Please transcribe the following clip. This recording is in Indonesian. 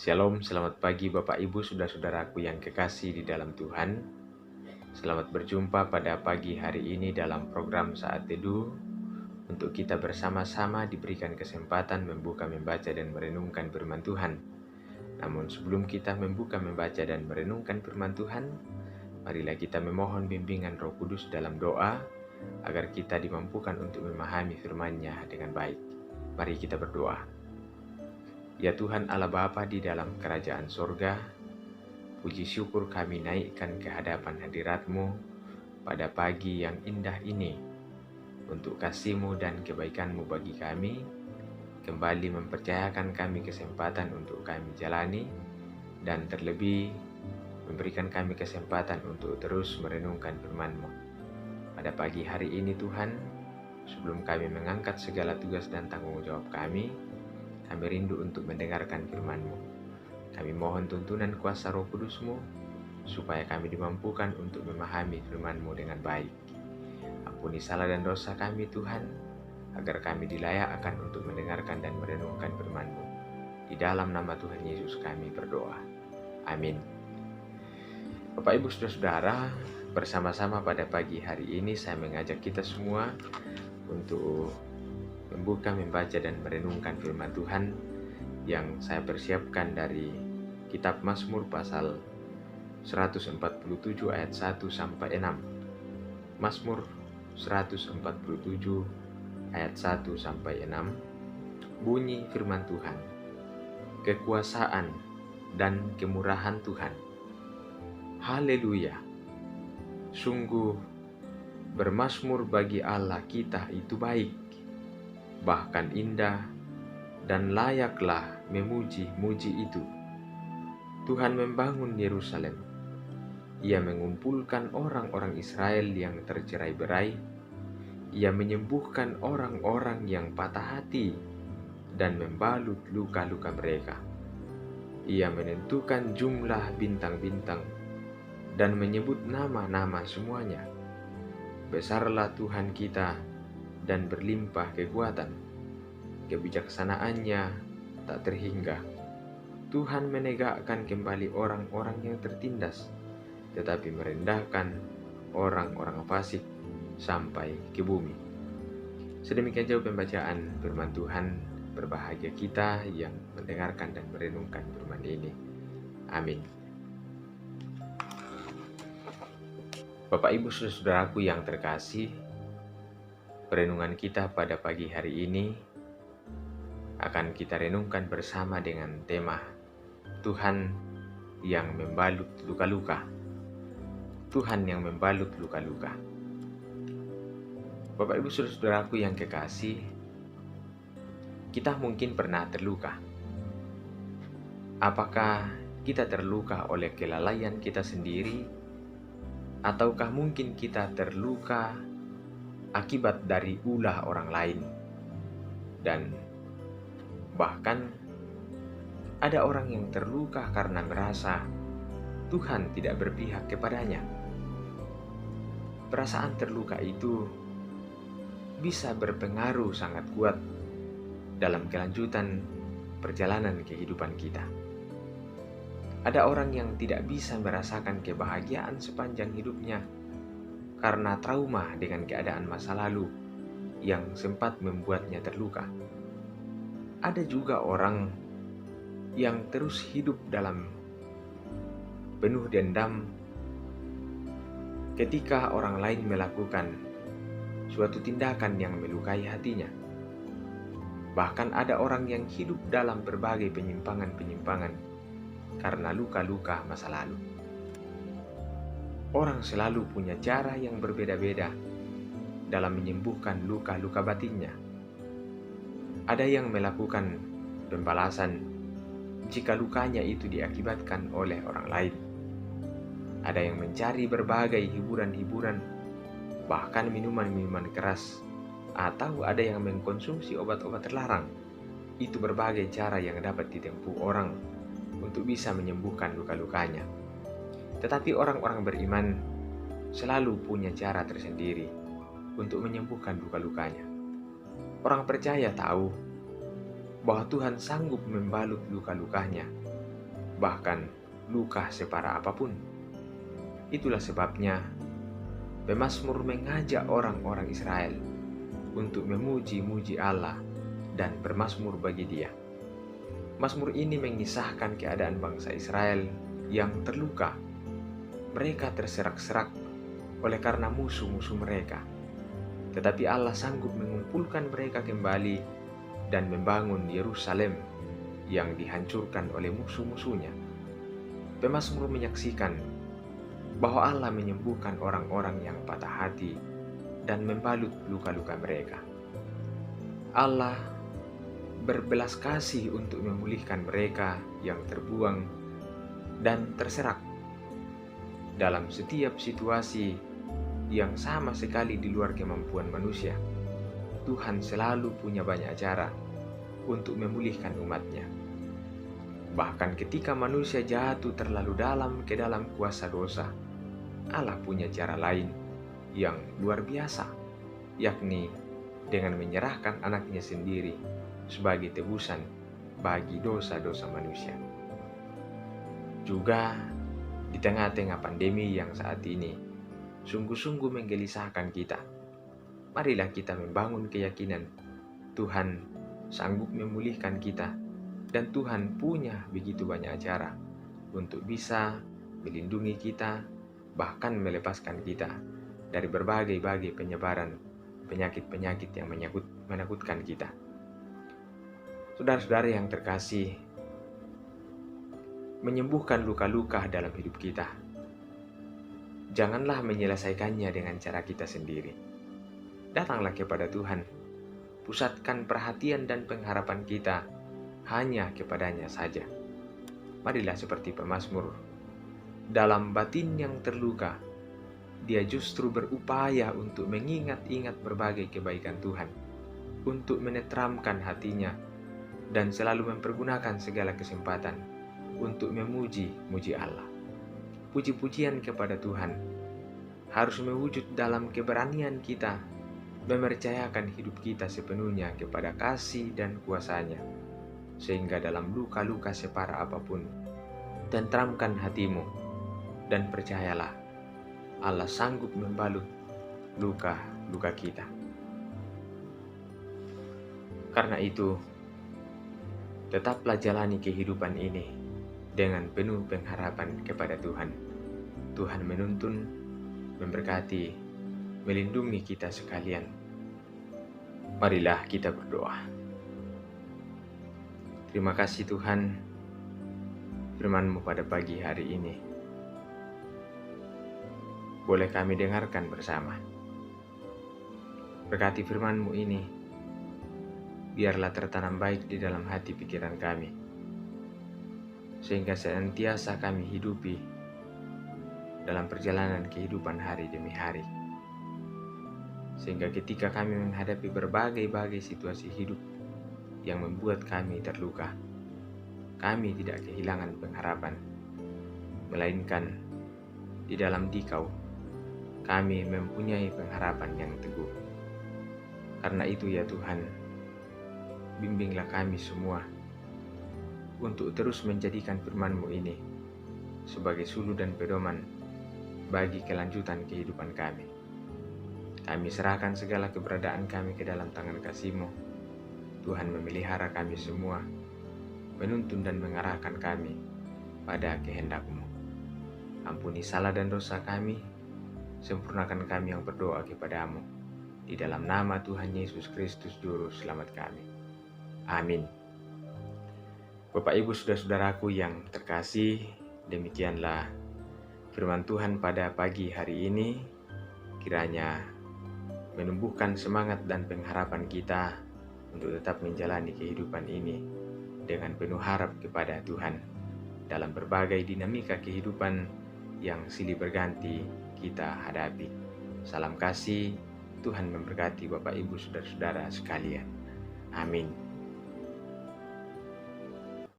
Shalom, selamat pagi Bapak Ibu saudara-saudaraku yang kekasih di dalam Tuhan. Selamat berjumpa pada pagi hari ini dalam program Saat Teduh untuk kita bersama-sama diberikan kesempatan membuka, membaca, dan merenungkan firman Tuhan. Namun sebelum kita membuka, membaca, dan merenungkan firman Tuhan, marilah kita memohon bimbingan Roh Kudus dalam doa agar kita dimampukan untuk memahami firman-Nya dengan baik. Mari kita berdoa. Ya Tuhan Allah Bapa di dalam kerajaan sorga, puji syukur kami naikkan ke hadapan hadirat-Mu pada pagi yang indah ini untuk kasih-Mu dan kebaikan-Mu bagi kami, kembali mempercayakan kami kesempatan untuk kami jalani, dan terlebih memberikan kami kesempatan untuk terus merenungkan firman-Mu. Pada pagi hari ini Tuhan, sebelum kami mengangkat segala tugas dan tanggung jawab kami rindu untuk mendengarkan firman-Mu. Kami mohon tuntunan kuasa Roh Kudus-Mu, supaya kami dimampukan untuk memahami firman-Mu dengan baik. Ampuni salah dan dosa kami Tuhan, agar kami dilayakkan untuk mendengarkan dan merenungkan firman-Mu. Di dalam nama Tuhan Yesus kami berdoa. Amin. Bapak Ibu saudara-saudara, bersama-sama pada pagi hari ini saya mengajak kita semua untuk membuka, membaca, dan merenungkan firman Tuhan yang saya persiapkan dari kitab Mazmur pasal 147 ayat 1 sampai 6. Mazmur 147 ayat 1 sampai 6. Bunyi firman Tuhan. Kekuasaan dan kemurahan Tuhan. Haleluya. Sungguh bermazmur bagi Allah kita itu baik, bahkan indah, dan layaklah memuji-muji itu. Tuhan membangun Yerusalem. Ia mengumpulkan orang-orang Israel yang tercerai-berai. Ia menyembuhkan orang-orang yang patah hati dan membalut luka-luka mereka. Ia menentukan jumlah bintang-bintang dan menyebut nama-nama semuanya. Besarlah Tuhan kita dan berlimpah kekuatan. Kebijaksanaannya tak terhingga. Tuhan menegakkan kembali orang-orang yang tertindas, tetapi merendahkan orang-orang fasik sampai ke bumi. Sedemikian jauh pembacaan firman Tuhan. Berbahagia kita yang mendengarkan dan merenungkan firman ini. Amin. Bapak Ibu saudaraku yang terkasih, renungan kita pada pagi hari ini akan kita renungkan bersama dengan tema Tuhan yang membalut luka-luka. Tuhan yang membalut luka-luka. Bapak Ibu saudaraku yang kekasih, kita mungkin pernah terluka. Apakah kita terluka oleh kelalaian kita sendiri, ataukah mungkin kita terluka akibat dari ulah orang lain? Dan bahkan ada orang yang terluka karena merasa Tuhan tidak berpihak kepadanya. Perasaan terluka itu bisa berpengaruh sangat kuat dalam kelanjutan perjalanan kehidupan kita. Ada orang yang tidak bisa merasakan kebahagiaan sepanjang hidupnya karena trauma dengan keadaan masa lalu yang sempat membuatnya terluka. Ada juga orang yang terus hidup dalam penuh dendam ketika orang lain melakukan suatu tindakan yang melukai hatinya. Bahkan ada orang yang hidup dalam berbagai penyimpangan-penyimpangan karena luka-luka masa lalu. Orang selalu punya cara yang berbeda-beda dalam menyembuhkan luka-luka batinnya. Ada yang melakukan pembalasan jika lukanya itu diakibatkan oleh orang lain. Ada yang mencari berbagai hiburan-hiburan, bahkan minuman-minuman keras, atau ada yang mengkonsumsi obat-obat terlarang. Itu berbagai cara yang dapat ditempuh orang untuk bisa menyembuhkan luka-lukanya. Tetapi orang-orang beriman selalu punya cara tersendiri untuk menyembuhkan luka-lukanya. Orang percaya tahu bahwa Tuhan sanggup membalut luka-lukanya bahkan luka separah apapun. Itulah sebabnya pemazmur mengajak orang-orang Israel untuk memuji-muji Allah dan bermazmur bagi Dia. Mazmur ini mengisahkan keadaan bangsa Israel yang terluka. Mereka terserak-serak oleh karena musuh-musuh mereka. Tetapi Allah sanggup mengumpulkan mereka kembali dan membangun Yerusalem yang dihancurkan oleh musuh-musuhnya. Pemazmur menyaksikan bahwa Allah menyembuhkan orang-orang yang patah hati dan membalut luka-luka mereka. Allah berbelas kasih untuk memulihkan mereka yang terbuang dan terserak dalam setiap situasi yang sama sekali di luar kemampuan manusia. Tuhan selalu punya banyak cara untuk memulihkan umatnya. Bahkan ketika manusia jatuh terlalu dalam ke dalam kuasa dosa, Allah punya cara lain yang luar biasa, yakni dengan menyerahkan anaknya sendiri sebagai tebusan bagi dosa-dosa manusia. Juga di tengah-tengah pandemi yang saat ini sungguh-sungguh menggelisahkan kita, marilah kita membangun keyakinan Tuhan sanggup memulihkan kita, dan Tuhan punya begitu banyak cara untuk bisa melindungi kita, bahkan melepaskan kita dari berbagai-bagai penyebaran penyakit-penyakit yang menakutkan kita. Saudara-saudara yang terkasih, menyembuhkan luka-luka dalam hidup kita, janganlah menyelesaikannya dengan cara kita sendiri. Datanglah kepada Tuhan, pusatkan perhatian dan pengharapan kita hanya kepadanya saja. Marilah seperti pemazmur, dalam batin yang terluka, dia justru berupaya untuk mengingat-ingat berbagai kebaikan Tuhan, untuk menetramkan hatinya, dan selalu mempergunakan segala kesempatan untuk memuji-muji Allah. Puji-pujian kepada Tuhan harus mewujud dalam keberanian kita mempercayakan hidup kita sepenuhnya kepada kasih dan kuasa-Nya, sehingga dalam luka-luka separah apapun, tentramkan hatimu dan percayalah, Allah sanggup membalut luka-luka kita. Karena itu, tetaplah jalani kehidupan ini dengan penuh pengharapan kepada Tuhan. Tuhan menuntun, memberkati, melindungi kita sekalian. Marilah kita berdoa. Terima kasih Tuhan, firman-Mu pada pagi hari ini boleh kami dengarkan bersama. Berkati firman-Mu ini, biarlah tertanam baik di dalam hati pikiran kami, sehingga senantiasa kami hidupi dalam perjalanan kehidupan hari demi hari. Sehingga ketika kami menghadapi berbagai situasi hidup yang membuat kami terluka, kami tidak kehilangan pengharapan, melainkan di dalam Dikau kami mempunyai pengharapan yang teguh. Karena itu ya Tuhan, bimbinglah kami semua untuk terus menjadikan firman-Mu ini sebagai sulu dan pedoman bagi kelanjutan kehidupan kami. Kami serahkan segala keberadaan kami ke dalam tangan kasih-Mu. Tuhan memelihara kami semua, menuntun dan mengarahkan kami pada kehendak-Mu. Ampuni salah dan dosa kami, sempurnakan kami yang berdoa kepada-Mu. Di dalam nama Tuhan Yesus Kristus Juru Selamat kami. Amin. Bapak Ibu saudara-saudaraku yang terkasih, demikianlah firman Tuhan pada pagi hari ini. Kiranya menumbuhkan semangat dan pengharapan kita untuk tetap menjalani kehidupan ini dengan penuh harap kepada Tuhan dalam berbagai dinamika kehidupan yang silih berganti kita hadapi. Salam kasih, Tuhan memberkati Bapak Ibu saudara-saudara sekalian. Amin.